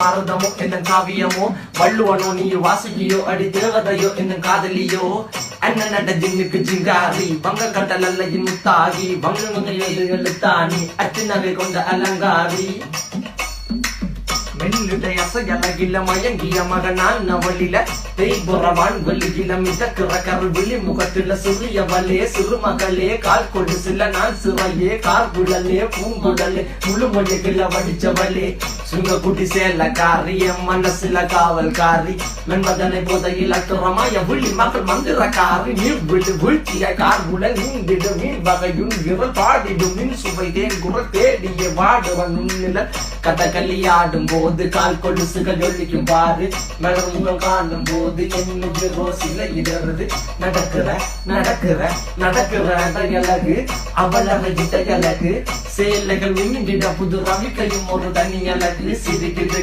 பாரதமோ என்ன காவியமோ வள்ளுவனோ நீ வாசுகியோ அடி தேவதையோ என்ன காதலியோ அண்ணன் நட ஜின்னுக்கு ஜிங்காரி வங்க கட்டலல்ல முத்தாகி வங்க எழுத்தாணி அச்சு நகை கொண்ட அலங்காரி மெல்லுடைய அசையலகில மயங்கிய மகனான் நவலில தேய்புறவான் வெளியில மிதக்கிற கருவிழி முகத்தில சிறியவளே சிறுமகளே கால் கொடு சில நான் சிறையே கார்குழலே பூங்குழலே முழுமொழிகள வடிச்சவளே சுங்க குட்டி சேலக்காரி என் மனசுல காவல்காரி மென்பதனை போதையில் அத்துறமாய விழி மக்கள் மந்திரக்காரி நீர் விழு வீழ்த்திய கார்குழல் நீந்திடு மீன் வகையுன் விரல் பாடிடும் மின் சுவை தேன் குரல் தேடிய வாடுவன் உன்னில கதகளியாடும் போது கால் கொலுசுகள் ஒழிக்கும் பாரு மலர் முகம் காணும் போது என்னுடைய ரோசில இடறது நடக்கிற நடக்கிற நடக்கிற அழகு அவளகிட்ட அழகு சேலைகள் மின்னிட புது ரவிக்கையும் ஒரு தனி அழகு சிரிக்குது